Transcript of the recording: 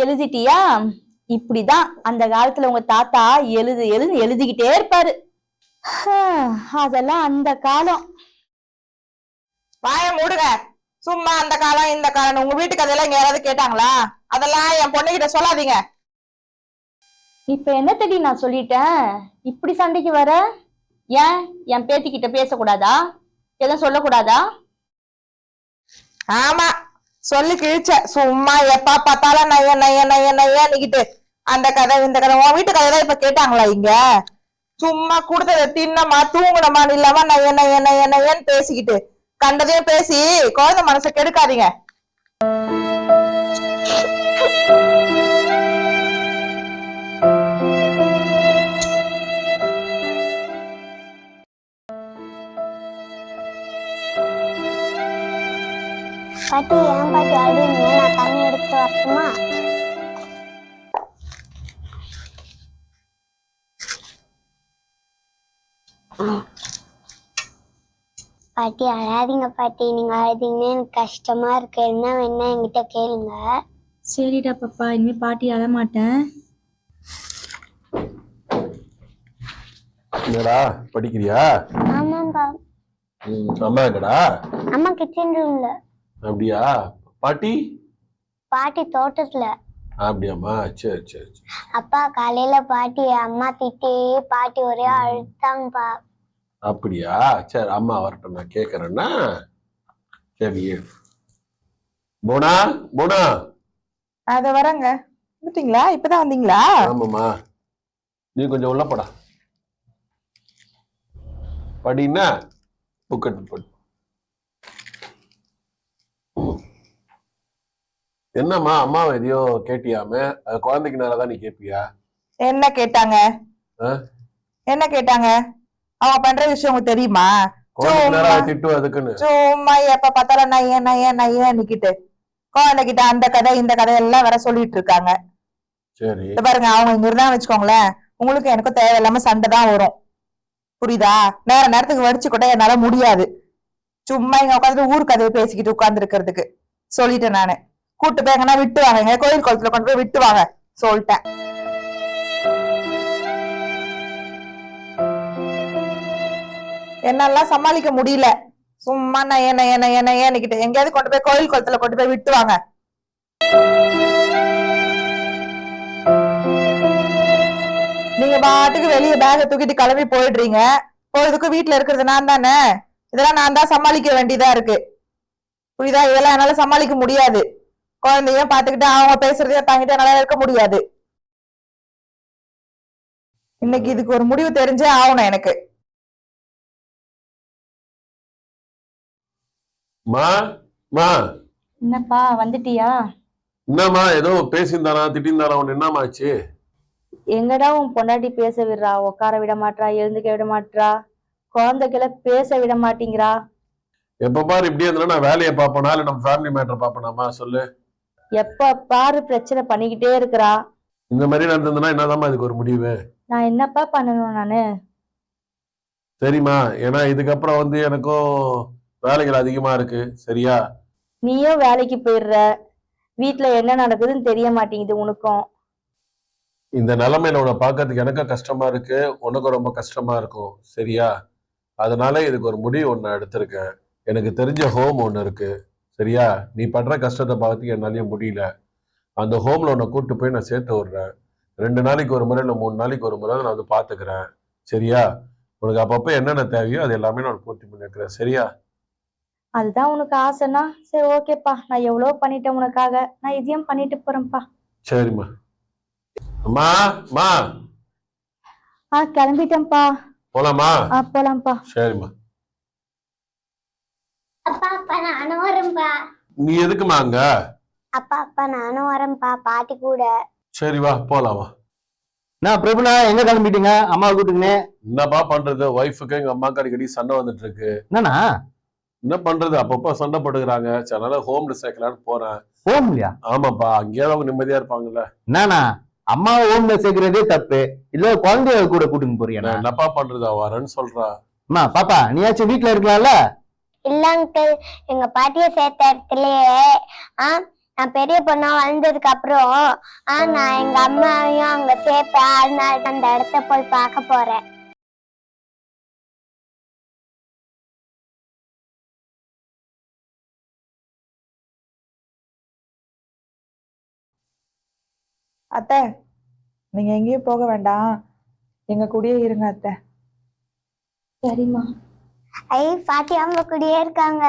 எழுதிட்டியா? இப்படிதான் அந்த காலத்துல உங்க தாத்தா எழுதிக்கிட்டே இருப்பாரு. அதெல்லாம் அந்த காலம். வாய மூடுங்க. சும்மா அந்த காலம் இந்த காலம் உங்க வீட்டுக்கு அதெல்லாம் இங்க யாராவது கேட்டாங்களா? அதெல்லாம் என் பொண்ணுகிட்ட சொல்லாதீங்க. இப்ப என்ன தேடி நான் சொல்லிட்டேன், இப்படி சண்டைக்கு வர? ஏன் என் பேத்திக்கிட்ட பேசக்கூடாதா? எதுவும் சொல்லக்கூடாதா? ஆமா, சொல்லி கிழிச்ச. சும்மா எப்ப பார்த்தாலும் நைய நைய நைய நையன்னுக்கிட்டு அந்த கதை இந்த கதை. உன் வீட்டு கதை தான் இப்ப கேட்டாங்களா இங்க? சும்மா கொடுத்தத தின்னமா தூங்குனமா இல்லாம நைய நைய நைய நையன்னு பேசிக்கிட்டு கண்டதையும் பேசி குழந்தை மனசை கெடுக்காதீங்க. பாட்டி ஏன் பாட்டி அழுதுங்க? நான் தண்ணி எடுத்து வரட்டுமா? பாட்டி அழாதீங்க பாட்டி. நீங்க அழுதீங்கன்னா எனக்கு கஷ்டமா இருக்கு. என்ன வேணா என்கிட்ட கேளுங்க. சரிடா பாப்பா, இனிமே பாட்டி அழ மாட்டேன். என்னடா படிக்கிறியா? ஆமாப்பா. அம்மா எங்கடா? அம்மா கிச்சன் ரூம்ல. அப்படியா? பாட்டி? பாட்டி தோட்டத்துல. அப்படியாம்மா? சரி சரி. அப்பா காலையில பாட்டி அம்மா திட்டி பாட்டி ஒரே அழுத்தாங்கப்பா. அப்படியா? சரி, அம்மா வரட்டும், நான் கேக்குறேன்னா. சரி. போனா போனா அத வரங்க. வந்துட்டீங்களா? இப்பதான் வந்தீங்களா? ஆமாம்மா. நீ கொஞ்சம் உள்ள போடா. படின்னா புக் எடுத்து போடு. என்னம்மா அம்மாவை எதையோ கேட்டியாமே? அது குழந்தைக்கு நேரதான் நீ கேட்பியா? என்ன கேட்டாங்க? என்ன கேட்டாங்க? அவங்க பண்ற விஷயம் உங்களுக்கு தெரியுமா? திட்டு அதுக்குன்னு சும்மா எப்ப பார்த்தாலும் நைய நைய நைய நிக்கிட்டு குழந்தைகிட்ட அந்த கதை இந்த கதை எல்லாம் வர சொல்லிட்டு இருக்காங்க. சரி பாருங்க, அவங்க இங்க இருந்தான்னு வச்சுக்கோங்களேன், உங்களுக்கு எனக்கும் தேவையில்லாம சண்டை தான் வரும். புரியுதா? நேரத்துக்கு வடிச்சு கூட என்னால முடியாது. சும்மா இங்க உட்காந்துட்டு ஊர் கதையை பேசிக்கிட்டு உட்கார்ந்து இருக்கிறதுக்கு சொல்லிட்டேன் நானு. கூட்டு போய் எங்கன்னா விட்டு வாங்க, கோயில் குளத்துல கொண்டு போய் விட்டு வாங்க சொல்லிட்டேன். என்னெல்லாம் சமாளிக்க முடியல. சும்மா நைய நைய நைய நையன்னுக்கிட்டு எங்கேயாவது கொண்டு போய் கோயில் குளத்துல கொண்டு போய் விட்டு வாங்க. நீங்க பாட்டுக்கு வெளியே பேக தூக்கிட்டு கிளம்பி போயிடுறீங்க. போறதுக்கும் வீட்டுல இருக்கிறது நான் தானே. இதெல்லாம் நான் தான் சமாளிக்க வேண்டியதா இருக்கு. புரியுதா? இதெல்லாம் என்னால சமாளிக்க முடியாது. குழந்தையும் பாத்துக்கிட்டு அவங்க பேசுறதையும் தாங்கிட்டு என்னால இருக்க முடியாது. இன்னைக்கு இதுக்கு ஒரு முடிவு தெரிஞ்சே ஆகணும் எனக்கு. என்னப்பா வந்துட்டியா? என்னம்மா ஏதோ பேசியிருந்தானா திட்டிருந்தானா? ஒண்ணு என்னமா ஆச்சு? எங்கடா உன் பொண்டாட்டி பேச விடுறா? உட்கார விட மாட்டா, எழுந்துக்க விட மாட்டா, குழந்தைகளை பேச விட மாட்டேங்கிறா. எப்ப பாரு இப்படியே இருந்தா நான் வேலையை பார்ப்பேனா இல்ல நம்ம ஃபேமிலி மேட்டர் பார்ப்பேனாமா சொல்லு? எப்ப பாரு பிரச்சனை பண்ணிக்கிட்டே இருக்கிறா. இந்த மாதிரி நடந்ததுன்னா என்னதாம்மா இதுக்கு ஒரு முடிவு? நான் என்னப்பா பண்ணணும் நானு? சரிம்மா, ஏன்னா இதுக்கப்புறம் வந்து எனக்கும் வேலைகள் அதிகமா இருக்கு. சரியா? நீயும் வேலைக்கு போயிடுற, வீட்டுல என்ன நடக்குதுன்னு தெரிய மாட்டேங்குது உனக்கும். இந்த நிலைமையில உன்னை பார்க்கறதுக்கு எனக்கும் கஷ்டமா இருக்கு, உனக்கும் ரொம்ப கஷ்டமா இருக்கும். சரியா? அதனால இதுக்கு ஒரு முடிவு ஒண்ணு எடுத்திருக்கேன். எனக்கு தெரிஞ்ச ஹோம் ஒண்ணு இருக்கு. சரியா? நீ படுற கஷ்டத்தை பார்த்துக்க என்னாலயும் முடியல. அந்த ஹோம்ல உன்னை கூட்டு போய் நான் சேர்த்து விடுறேன். 2 நாளைக்கு ஒரு முறை இல்ல 3 நாளைக்கு ஒரு முறை நான் வந்து பாத்துக்கிறேன். சரியா? உனக்கு அப்பப்ப என்னென்ன தேவையோ அது எல்லாமே நான் பூர்த்தி பண்ணிருக்கிறேன். சரியா? அதுதான் உனக்கு ஆசைன்னா சரி ஓகேப்பா. நான் எவ்வளவு பண்ணிட்டேன் உனக்காக, நான் இதையும் பண்ணிட்டு போறேன்ப்பா. சரிம்மா. அம்மா மா கிளம்பிட்டேன்ப்பா. போலாமா? போலாம்ப்பா. சரிம்மா. அப்பா அப்பா நானும் வரேன்பா. நீ எதுக்குமா அங்க? அப்பா அப்பா நானும் வரேன்பா பாட்டி கூட. சரி வா போலாம் வா. நான் பிரபுனா எங்க கிளம்பிட்டீங்க? அம்மா கூட்டுக்குன்னு என்னப்பா பண்றது? ஒய்ஃபுக்கு எங்க அம்மாக்கு அடிக்கடி சண்டை வந்துட்டு இருக்கு. என்னண்ணா? என்ன பண்றது? அப்பப்ப சண்டை போட்டுக்கிறாங்க. அதனால ஹோம்ல சேர்க்கலான்னு போறேன். ஹோம்லயா? ஆமாப்பா, அங்கேயாவது அவங்க நிம்மதியா இருப்பாங்கல்ல. என்னண்ணா அம்மா ஹோம்ல சேர்க்கறதே தப்பு, இல்ல குழந்தைய கூட கூட்டின்னு போறியா? என்னப்பா பண்றது? வரேன்னு சொல்றா. அம்மா பாப்பா நீயாச்சும் வீட்டுல இருக்கலாம்ல? இல்ல அங்கிள், எங்க பாட்டிய சேர்த்த இடத்துலயே நான் பெரிய பொண்ணா வளர்ந்ததுக்கு அப்புறம் நான் எங்க அம்மாவையும் அங்க சேர்ப்பேன். அதனால அந்த இடத்த போய் பார்க்க போறேன். அத்தை, நீங்க எங்கேயும் போக வேண்டாம், எங்க கூடயே இருங்க அத்தை. சரிம்மா. பாட்டி அம்மா கூடயே இருக்காங்க.